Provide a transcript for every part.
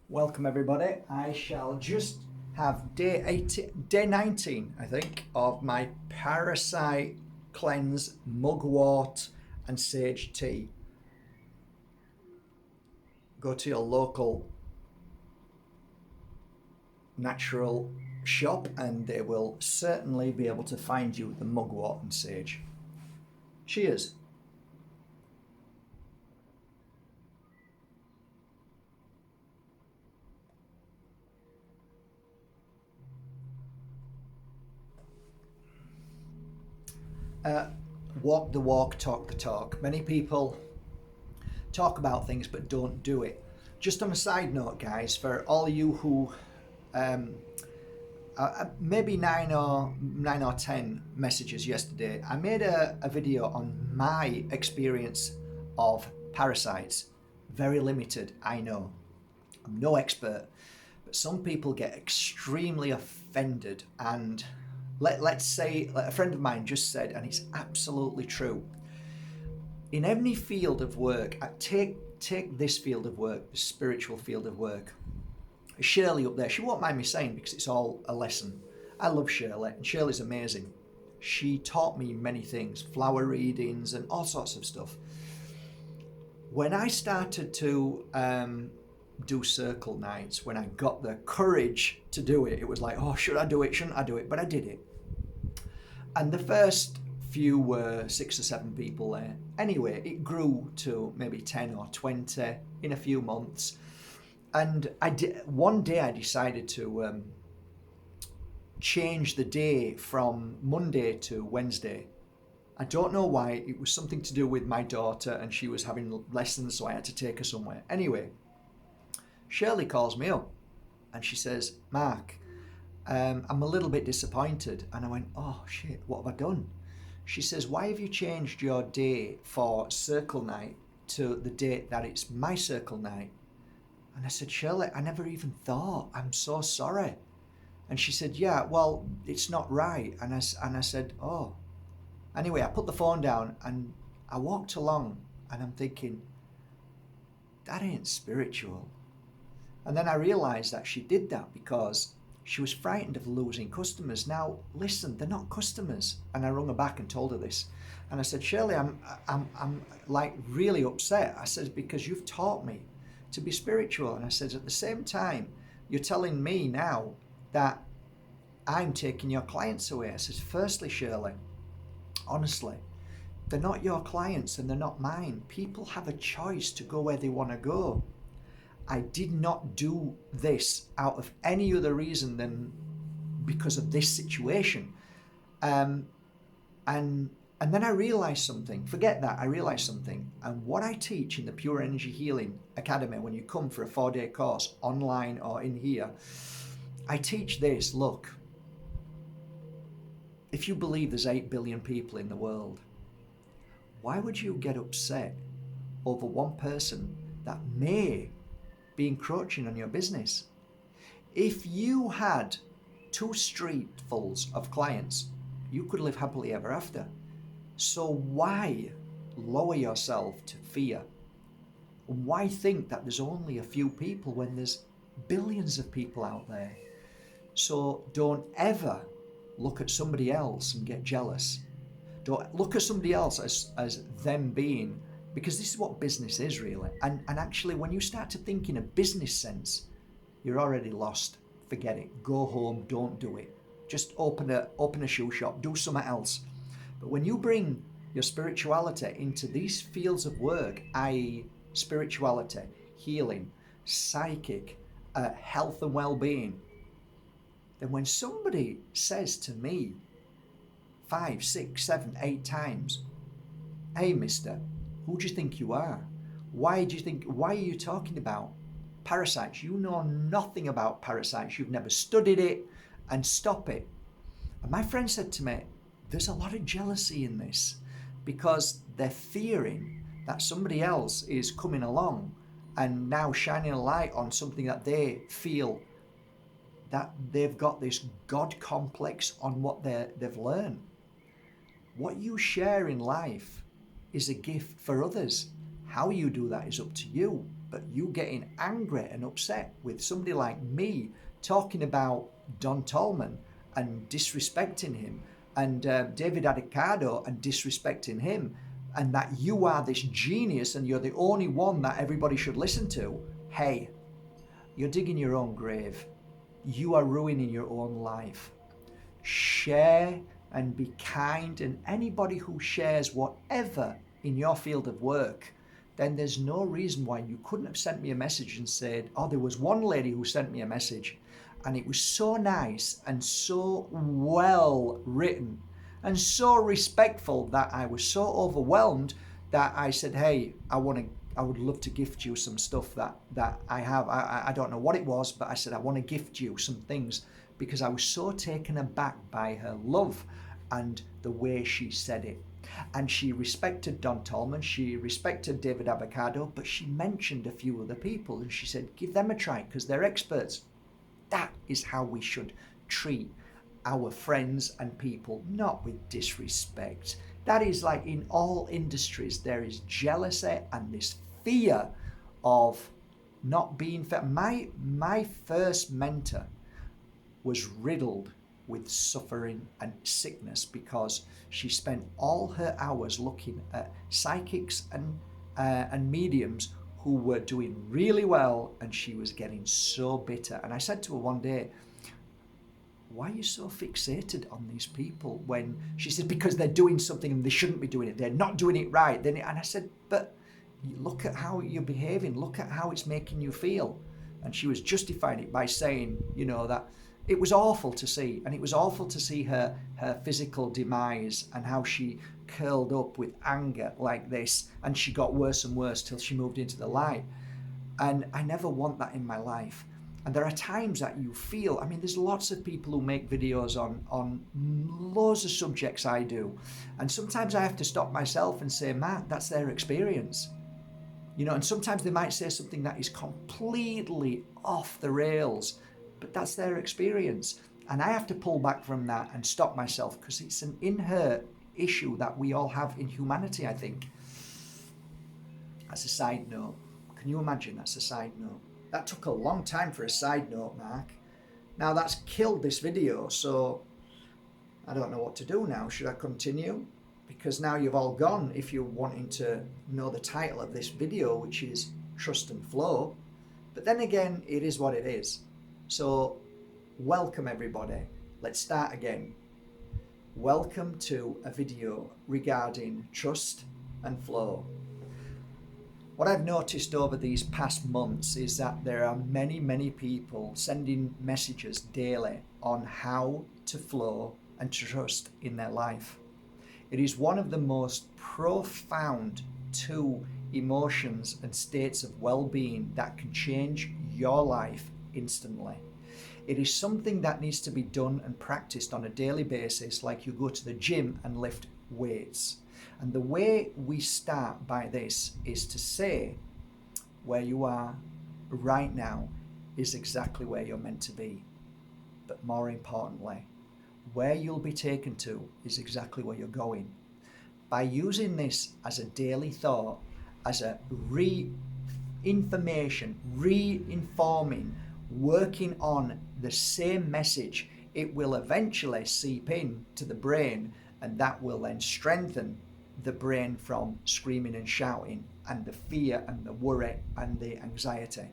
Welcome everybody. I shall just have day 19, I think, of my parasite cleanse, mugwort and sage tea. Go to your local natural shop and they will certainly be able to find you the mugwort and sage. Cheers. Walk the walk, talk the talk. Many people talk about things but don't do it. Just on a side note, guys, for all you who maybe nine or 10 messages yesterday, I made a video on my experience of parasites. Very limited, I know. I'm no expert, but some people get extremely offended, and let's say a friend of mine just said, and it's absolutely true, in any field of work, take this field of work, the spiritual field of work. Shirley up there, she won't mind me saying because it's all a lesson. I love Shirley, and Shirley's amazing. She taught me many things, flower readings and all sorts of stuff. When I started to do circle nights, when I got the courage to do it, it was like, oh, should I do it, shouldn't I do it? But I did it. And the first few were 6 or 7 people there. Anyway, it grew to maybe 10 or 20 in a few months. And one day I decided to change the day from Monday to Wednesday. I don't know why. It was something to do with my daughter, and she was having lessons, so I had to take her somewhere. Anyway, Shirley calls me up and she says, Mark, I'm a little bit disappointed. And I went, oh shit, what have I done? She says, why have you changed your day for circle night to the date that it's my circle night? And I said, Shirley, I never even thought. I'm so sorry. And she said, yeah, well, it's not right. And I said, oh. Anyway, I put the phone down and I walked along and I'm thinking, that ain't spiritual. And then I realised that she did that because she was frightened of losing customers. Now, listen, they're not customers. And I rung her back and told her this. And I said, Shirley, I'm like really upset. I said, because you've taught me to be spiritual. And I said, at the same time, you're telling me now that I'm taking your clients away. I said, firstly, Shirley, honestly, they're not your clients and they're not mine. People have a choice to go where they want to go. I did not do this out of any other reason than because of this situation. And then I realized something. Forget that, I realized something. And what I teach in the Pure Energy Healing Academy, when you come for a 4-day course, online or in here, I teach this. Look, if you believe there's 8 billion people in the world, why would you get upset over one person that may be encroaching on your business? If you had 2 streetfuls of clients, you could live happily ever after. So why lower yourself to fear? Why think that there's only a few people when there's billions of people out there? So don't ever look at somebody else and get jealous. Don't look at somebody else as them being, because this is what business is really. And actually, when you start to think in a business sense, you're already lost. Forget it. Go home. Don't do it. Just open a shoe shop. Do something else. But when you bring your spirituality into these fields of work, i.e. spirituality, healing, psychic, health and well-being, then when somebody says to me 5, 6, 7, 8 times, hey mister, who do you think you are? Why are you talking about parasites? You know nothing about parasites. You've never studied it, and stop it. And my friend said to me, there's a lot of jealousy in this because they're fearing that somebody else is coming along and now shining a light on something that they feel that they've got this God complex on what they've learned. What you share in life is a gift for others. How you do that is up to you. But you getting angry and upset with somebody like me talking about Don Tolman and disrespecting him, and David Adicado and disrespecting him, and that you are this genius and you're the only one that everybody should listen to, hey, you're digging your own grave. You are ruining your own life. Share and be kind, and anybody who shares whatever in your field of work, then there's no reason why you couldn't have sent me a message and said, oh, there was one lady who sent me a message and it was so nice and so well written and so respectful that I was so overwhelmed that I said, hey, I would love to gift you some stuff that I have. I don't know what it was, but I said, I want to gift you some things, because I was so taken aback by her love and the way she said it. And she respected Don Tolman, she respected David Avocado, but she mentioned a few other people and she said, give them a try because they're experts. That is how we should treat our friends and people, not with disrespect. That is like in all industries, there is jealousy and this fear of not being fair. My first mentor was riddled with suffering and sickness because she spent all her hours looking at psychics and mediums who were doing really well, and she was getting so bitter. And I said to her one day, why are you so fixated on these people? When she said, because they're doing something and they shouldn't be doing it, they're not doing it right. And I said, but look at how you're behaving, look at how it's making you feel. And she was justifying it by saying, that it was awful to see, and it was awful to see her physical demise and how she curled up with anger like this, and she got worse and worse till she moved into the light. And I never want that in my life. And there are times that you feel, there's lots of people who make videos on loads of subjects I do, and sometimes I have to stop myself and say, Matt, that's their experience. And sometimes they might say something that is completely off the rails, but that's their experience. And I have to pull back from that and stop myself, because it's an inherent issue that we all have in humanity, I think. That's a side note. Can you imagine? That's a side note. That took a long time for a side note, Mark. Now that's killed this video, so I don't know what to do now. Should I continue? Because now you've all gone if you're wanting to know the title of this video, which is Trust and Flow. But then again, it is what it is. So welcome everybody. Let's start again. Welcome to a video regarding trust and flow. What I've noticed over these past months is that there are many, many people sending messages daily on how to flow and to trust in their life. It is one of the most profound two emotions and states of well-being that can change your life instantly. It is something that needs to be done and practiced on a daily basis, like you go to the gym and lift weights. And the way we start by this is to say, where you are right now is exactly where you're meant to be. But more importantly, where you'll be taken to is exactly where you're going. By using this as a daily thought, as a reinforming, working on the same message, it will eventually seep in to the brain, and that will then strengthen the brain from screaming and shouting and the fear and the worry and the anxiety.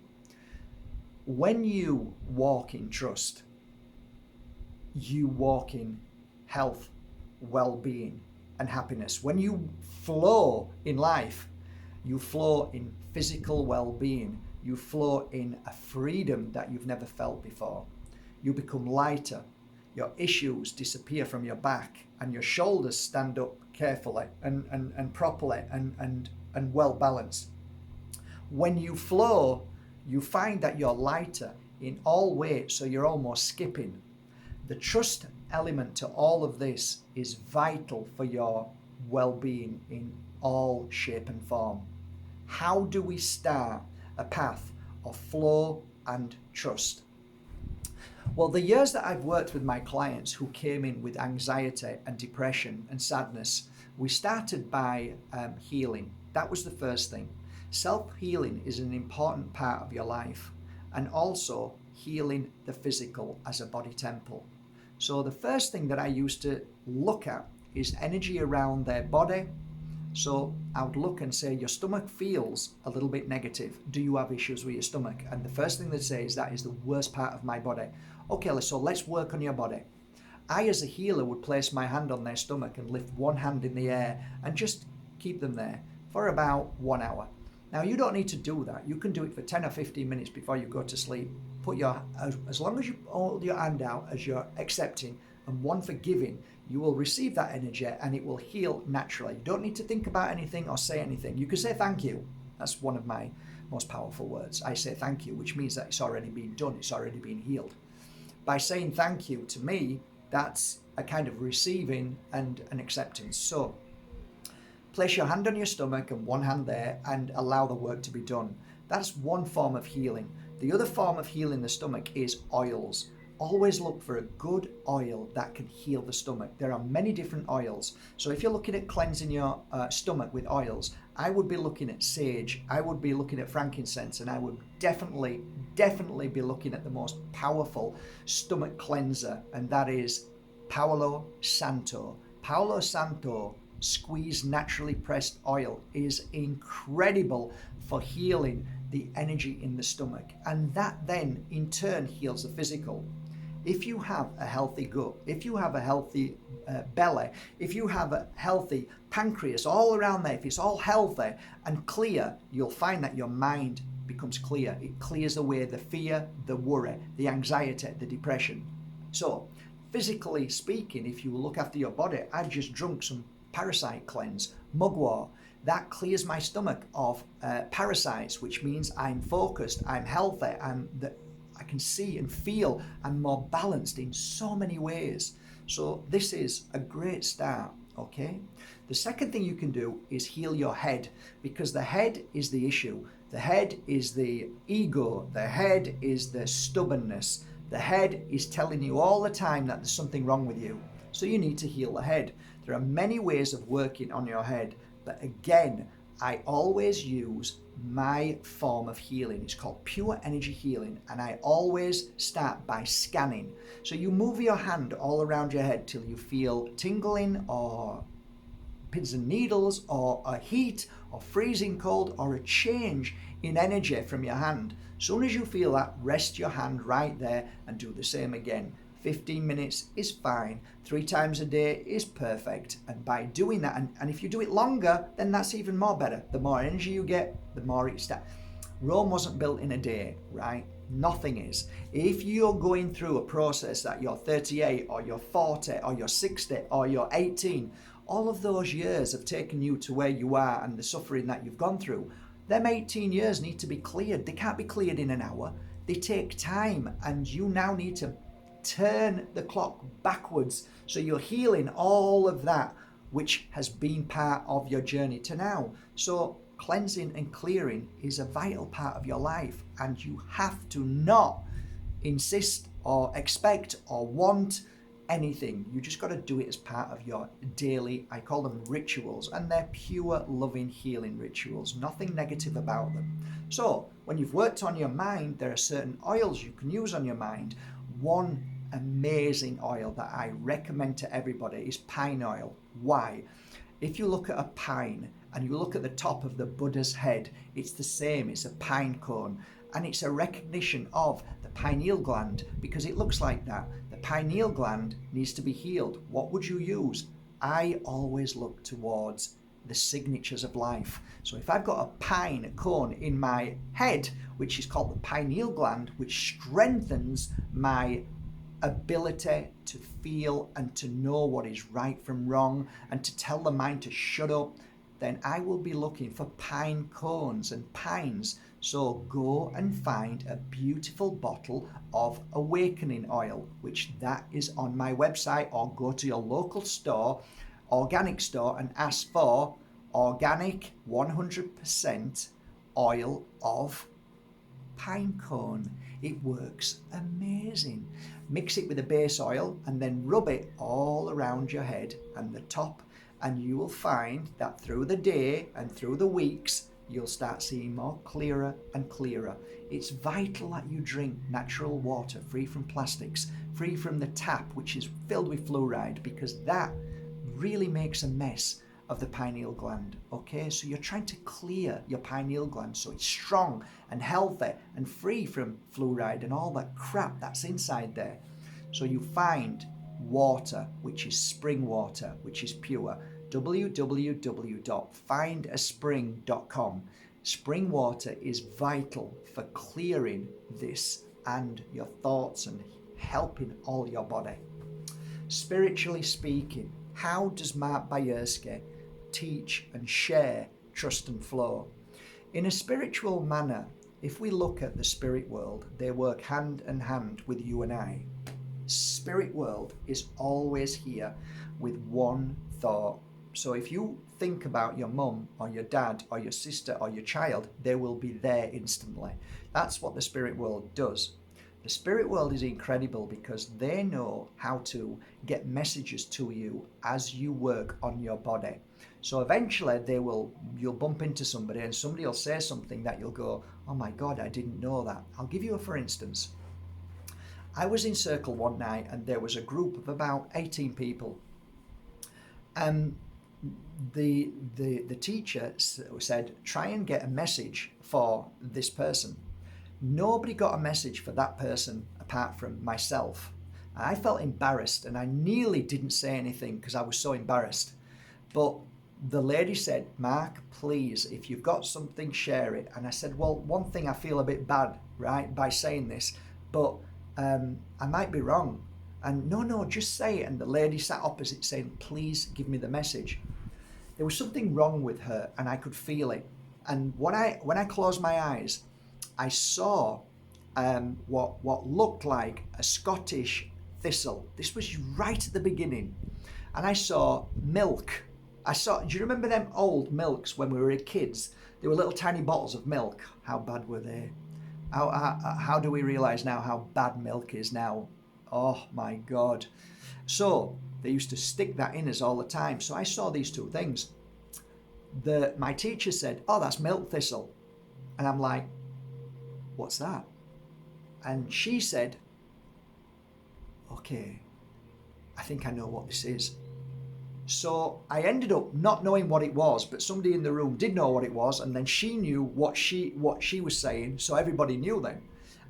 When you walk in trust, you walk in health, well-being and happiness. When you flow in life, you flow in physical well-being. You flow in a freedom that you've never felt before. You become lighter. Your issues disappear from your back and your shoulders stand up carefully and properly and well balanced. When you flow, you find that you're lighter in all ways, so you're almost skipping. The trust element to all of this is vital for your well-being in all shape and form. How do we start a path of flow and trust? Well, the years that I've worked with my clients who came in with anxiety and depression and sadness, we started by healing. That was the first thing. Self-healing is an important part of your life, and also healing the physical as a body temple. So the first thing that I used to look at is energy around their body. So I would look and say, your stomach feels a little bit negative. Do you have issues with your stomach? And the first thing they'd say is, that is the worst part of my body. Okay, so let's work on your body. I, as a healer, would place my hand on their stomach and lift one hand in the air and just keep them there for about 1 hour. Now, you don't need to do that. You can do it for 10 or 15 minutes before you go to sleep. As long as you hold your hand out as you're accepting and one for giving, you will receive that energy and it will heal naturally. You don't need to think about anything or say anything. You can say thank you. That's one of my most powerful words. I say thank you, which means that it's already been done. It's already been healed. By saying thank you, to me, that's a kind of receiving and an acceptance. So place your hand on your stomach and one hand there and allow the work to be done. That's one form of healing. The other form of healing the stomach is oils. Always look for a good oil that can heal the stomach. There are many different oils. So if you're looking at cleansing your stomach with oils, I would be looking at sage, I would be looking at frankincense, and I would definitely be looking at the most powerful stomach cleanser, and that is Palo Santo. Palo Santo squeezed naturally pressed oil is incredible for healing the energy in the stomach, and that then in turn heals the physical. If you have a healthy gut, if you have a healthy belly, if you have a healthy pancreas all around there, if it's all healthy and clear, you'll find that your mind becomes clear. It clears away the fear, the worry, the anxiety, the depression. So physically speaking, if you look after your body, I've just drunk some parasite cleanse, mugwort. That clears my stomach of parasites, which means I'm focused, I'm healthy, I can see and feel I'm more balanced in so many ways. So this is a great start, okay? The second thing you can do is heal your head, because the head is the issue. The head is the ego. The head is the stubbornness. The head is telling you all the time that there's something wrong with you. So you need to heal the head. There are many ways of working on your head, but again, I always use my form of healing. It's called pure energy healing, and I always start by scanning. So you move your hand all around your head till you feel tingling or pins and needles or a heat or freezing cold or a change in energy from your hand. As soon as you feel that, rest your hand right there and do the same again. 15 minutes is fine. 3 times a day is perfect. And by doing that, and if you do it longer, then that's even more better. The more energy you get, the more it starts. Rome wasn't built in a day, right? Nothing is. If you're going through a process that you're 38 or you're 40 or you're 60 or you're 18, all of those years have taken you to where you are and the suffering that you've gone through. Them 18 years need to be cleared. They can't be cleared in an hour. They take time, and you now need to turn the clock backwards. So you're healing all of that which has been part of your journey to now. So cleansing and clearing is a vital part of your life, and you have to not insist or expect or want anything. You just got to do it as part of your daily, I call them rituals, and they're pure loving healing rituals, nothing negative about them. So when you've worked on your mind, there are certain oils you can use on your mind. One amazing oil that I recommend to everybody is pine oil. Why? If you look at a pine and you look at the top of the Buddha's head, it's the same, it's a pine cone, and it's a recognition of the pineal gland, because it looks like that. The pineal gland needs to be healed. What would you use? I always look towards the signatures of life. So if I've got a pine cone in my head, which is called the pineal gland, which strengthens my ability to feel and to know what is right from wrong and to tell the mind to shut up, then I will be looking for pine cones and pines. So go and find a beautiful bottle of awakening oil, which that is on my website, or go to your local store, organic store, and ask for organic 100% oil of pine cone. It works amazing. Mix it with a base oil and then rub it all around your head and the top, and you will find that through the day and through the weeks you'll start seeing more clearer and clearer. It's vital that you drink natural water, free from plastics, free from the tap, which is filled with fluoride, because that really makes a mess of the pineal gland. Okay, so you're trying to clear your pineal gland so it's strong and healthy and free from fluoride and all that crap that's inside there. So you find water, which is spring water, which is pure. www.findaspring.com. Spring water is vital for clearing this and your thoughts and helping all your body. Spiritually speaking, how does Mark Bajerski teach and share trust and flow? In a spiritual manner, if we look at the spirit world, they work hand in hand with you and I. Spirit world is always here with one thought. So if you think about your mum or your dad or your sister or your child, they will be there instantly. That's what the spirit world does. The spirit world is incredible because they know how to get messages to you as you work on your body. So eventually you'll bump into somebody and somebody will say something that you'll go, oh my God, I didn't know that. I'll give you a for instance. I was in Circle one night and there was a group of about 18 people. The teacher said, try and get a message for this person. Nobody got a message for that person apart from myself. I felt embarrassed and I nearly didn't say anything because I was so embarrassed. But the lady said, Mark, please, if you've got something, share it. And I said, well, one thing I feel a bit bad, right, by saying this, but I might be wrong. And no, just say it. And the lady sat opposite saying, please give me the message. There was something wrong with her and I could feel it. And when I closed my eyes, I saw what looked like a Scottish thistle. This was right at the beginning. And I saw milk. Do you remember them old milks when we were kids? They were little tiny bottles of milk. How bad were they? How do we realize now how bad milk is now? Oh my God. So they used to stick that in us all the time. So I saw these two things. My teacher said, oh, that's milk thistle. And I'm like, what's that? And she said, okay, I think I know what this is. So I ended up not knowing what it was, but somebody in the room did know what it was, and then she knew what she was saying, so everybody knew then.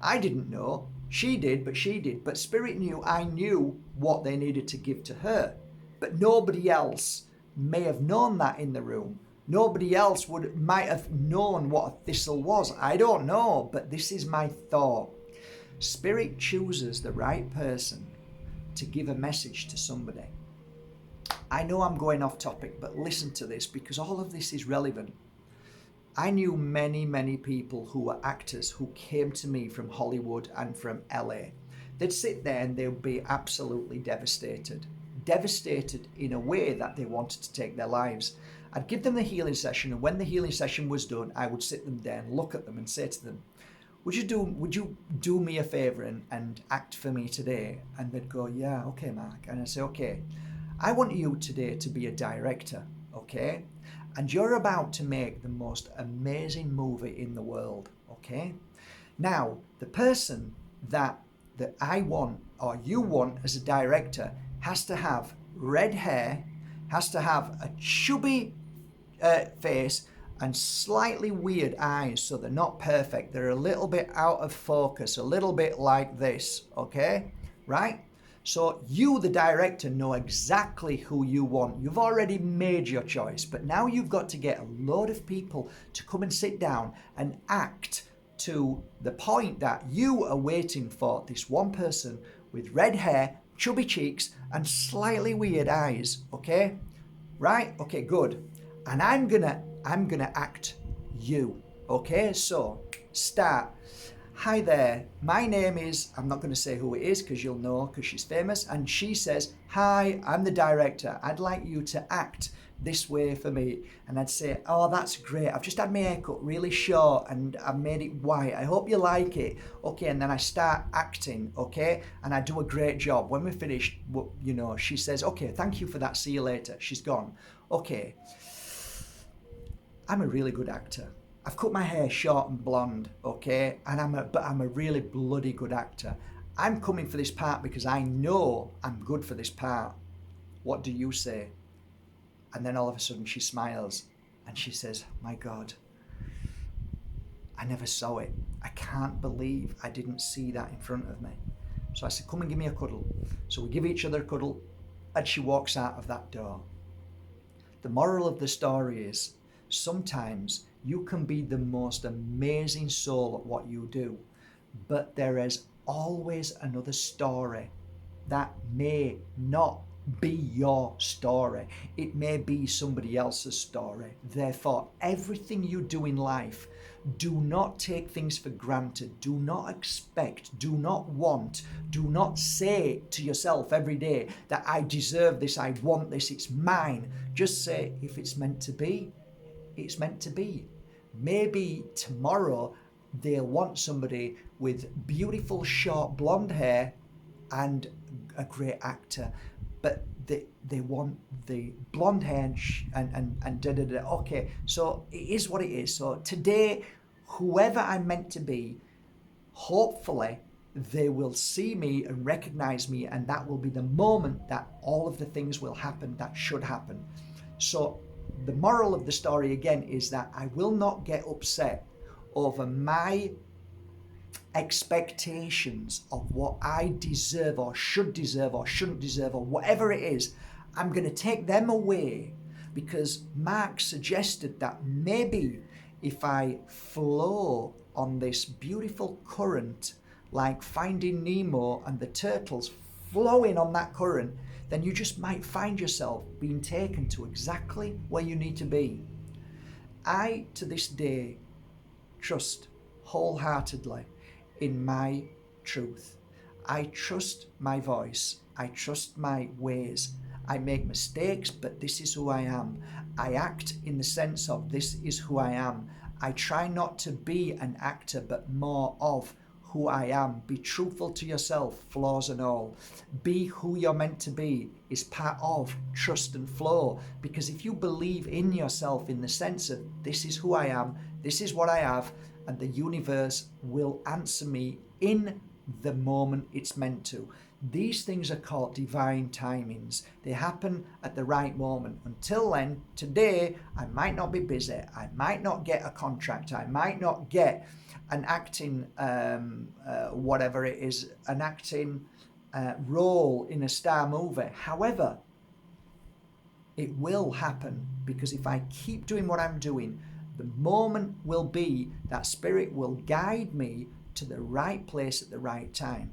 I didn't know, she did, but she did. But Spirit knew I knew what they needed to give to her. But nobody else may have known that in the room. Nobody else might have known what a thistle was. I don't know, but this is my thought. Spirit chooses the right person to give a message to somebody. I know I'm going off topic, but listen to this because all of this is relevant. I knew many, many people who were actors who came to me from Hollywood and from LA. They'd sit there and they'd be absolutely devastated. Devastated in a way that they wanted to take their lives. I'd give them the healing session, and when the healing session was done, I would sit them down, look at them and say to them, would you do me a favor and act for me today? And they'd go, yeah, okay, Mark. And I'd say, okay, I want you today to be a director, okay? And you're about to make the most amazing movie in the world, okay? Now, the person that I want or you want as a director has to have red hair, has to have a chubby face and slightly weird eyes, so they're not perfect. They're a little bit out of focus, a little bit like this, okay? Right? So you, the director, know exactly who you want. You've already made your choice, but now you've got to get a load of people to come and sit down and act to the point that you are waiting for this one person with red hair, chubby cheeks, and slightly weird eyes, okay? Right? Okay, good. And I'm gonna act you, okay? So, start. Hi there, my name is, I'm not going to say who it is because you'll know because she's famous, and she says, hi, I'm the director. I'd like you to act this way for me. And I'd say, oh, that's great. I've just had my hair cut really short and I've made it white. I hope you like it. Okay, and then I start acting, okay? And I do a great job. When we're finished, you know, she says, okay, thank you for that. See you later. She's gone. Okay. I'm a really good actor. I've cut my hair short and blonde, okay, and I'm a really bloody good actor. I'm coming for this part because I know I'm good for this part. What do you say? And then all of a sudden she smiles and she says, my God, I never saw it. I can't believe I didn't see that in front of me. So I said, come and give me a cuddle. So we give each other a cuddle and she walks out of that door. The moral of the story is sometimes you can be the most amazing soul at what you do, but there is always another story that may not be your story. It may be somebody else's story. Therefore, everything you do in life, do not take things for granted. Do not expect, do not want, do not say to yourself every day that I deserve this, I want this, it's mine. Just say, if it's meant to be, it's meant to be. Maybe tomorrow they'll want somebody with beautiful short blonde hair and a great actor, but they want the blonde hair and da da da. Okay, so it is what it is. So today, whoever I'm meant to be, hopefully they will see me and recognize me, and that will be the moment that all of the things will happen that should happen. So the moral of the story again is that I will not get upset over my expectations of what I deserve or should deserve or shouldn't deserve or whatever it is. I'm going to take them away because Mark suggested that maybe if I flow on this beautiful current like Finding Nemo and the turtles flowing on that current, then you just might find yourself being taken to exactly where you need to be. I, to this day, trust wholeheartedly in my truth. I trust my voice. I trust my ways. I make mistakes, but this is who I am. I act in the sense of this is who I am. I try not to be an actor, but more of who I am. Be truthful to yourself, flaws and all. Be who you're meant to be is part of trust and flow. Because if you believe in yourself in the sense of this is who I am, this is what I have, and the universe will answer me in the moment it's meant to. These things are called divine timings. They happen at the right moment. Until then, today, I might not be busy. I might not get a contract. I might not get an acting, whatever it is, an acting role in a star movie. However, it will happen because if I keep doing what I'm doing, the moment will be that spirit will guide me to the right place at the right time.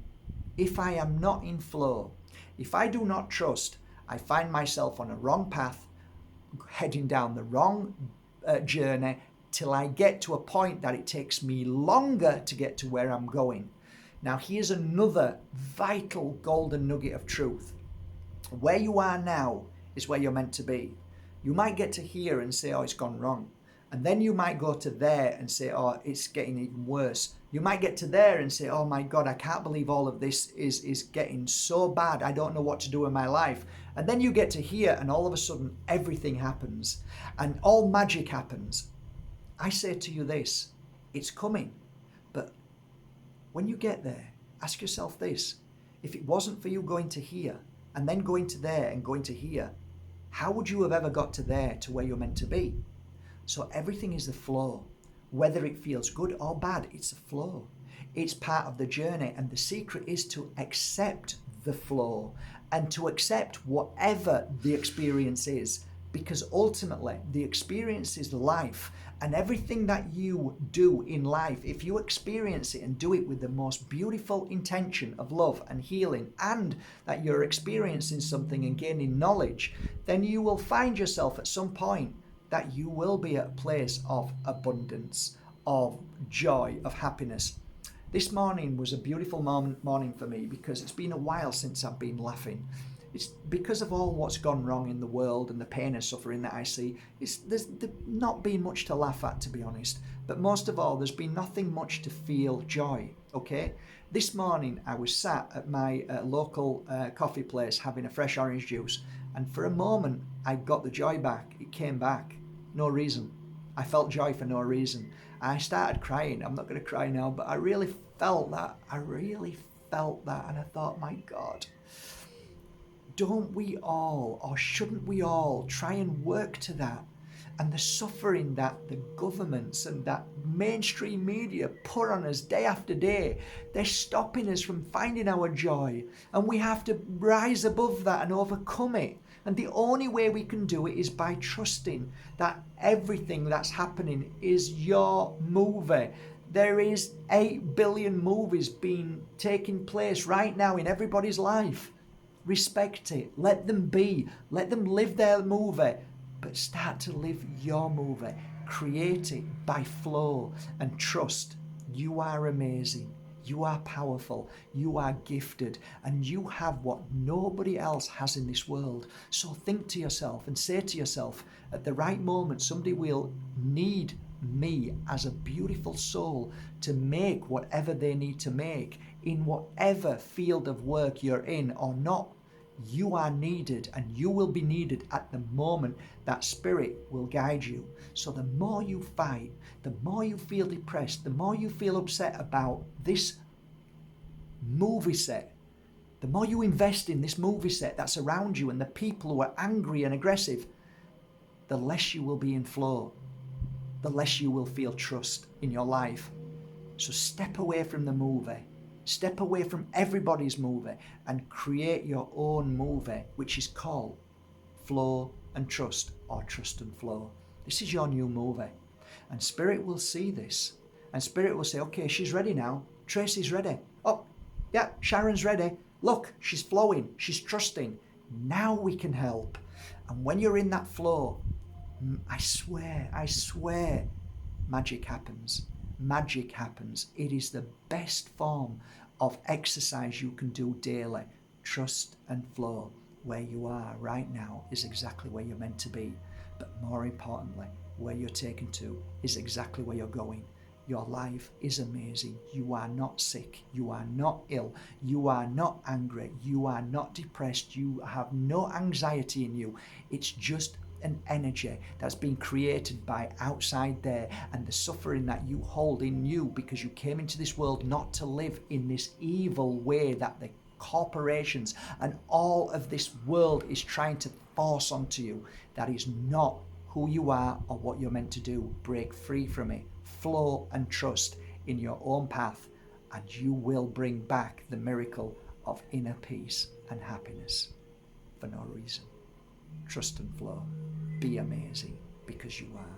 If I am not in flow, if I do not trust, I find myself on a wrong path, heading down the wrong journey till I get to a point that it takes me longer to get to where I'm going. Now, here's another vital golden nugget of truth. Where you are now is where you're meant to be. You might get to here and say, oh, it's gone wrong. And then you might go to there and say, oh, it's getting even worse. You might get to there and say, oh my God, I can't believe all of this is getting so bad. I don't know what to do in my life. And then you get to here and all of a sudden everything happens and all magic happens. I say to you this, it's coming. But when you get there, ask yourself this. If it wasn't for you going to here and then going to there and going to here, how would you have ever got to there to where you're meant to be? So everything is the flow. Whether it feels good or bad, it's a flow. It's part of the journey, and the secret is to accept the flow and to accept whatever the experience is, because ultimately the experience is life, and everything that you do in life, if you experience it and do it with the most beautiful intention of love and healing, and that you're experiencing something and gaining knowledge, then you will find yourself at some point that you will be at a place of abundance, of joy, of happiness. This morning was a beautiful morning for me because it's been a while since I've been laughing. It's because of all what's gone wrong in the world and the pain and suffering that I see. There's not been much to laugh at, to be honest. But most of all, there's been nothing much to feel joy, okay? This morning, I was sat at my local coffee place having a fresh orange juice. And for a moment, I got the joy back. It came back. No reason. I felt joy for no reason. I started crying. I'm not going to cry now, but I really felt that. And I thought, my God, don't we all, or shouldn't we all, try and work to that? And the suffering that the governments and that mainstream media put on us day after day, they're stopping us from finding our joy. And we have to rise above that and overcome it. And the only way we can do it is by trusting that everything that's happening is your movie. There is 8 billion movies taking place right now in everybody's life. Respect it. Let them be. Let them live their movie. But start to live your movie. Create it by flow and trust. You are amazing. You are powerful. You are gifted. And you have what nobody else has in this world. So think to yourself and say to yourself, at the right moment, somebody will need me as a beautiful soul to make whatever they need to make in whatever field of work you're in or not. You are needed, and you will be needed at the moment that spirit will guide you. So the more you fight, the more you feel depressed, the more you feel upset about this movie set, the more you invest in this movie set that's around you and the people who are angry and aggressive, the less you will be in flow, the less you will feel trust in your life. So step away from the movie. Step away from everybody's movie and create your own movie, which is called Flow and Trust, or Trust and Flow. This is your new movie. And Spirit will see this. And Spirit will say, okay, she's ready now. Tracy's ready. Oh, yeah, Sharon's ready. Look, she's flowing. She's trusting. Now we can help. And when you're in that flow, I swear, magic happens. Magic happens. It is the best form of exercise you can do daily. Trust and flow. Where you are right now is exactly where you're meant to be. But more importantly, where you're taken to is exactly where you're going. Your life is amazing. You are not sick. You are not ill. You are not angry. You are not depressed. You have no anxiety in you. It's just an energy that's been created by outside there, and the suffering that you hold in you because you came into this world not to live in this evil way that the corporations and all of this world is trying to force onto you. That is not who you are or what you're meant to do. Break free from it. Flow and trust in your own path, and you will bring back the miracle of inner peace and happiness for no reason. Trust and flow. Be amazing, because you are.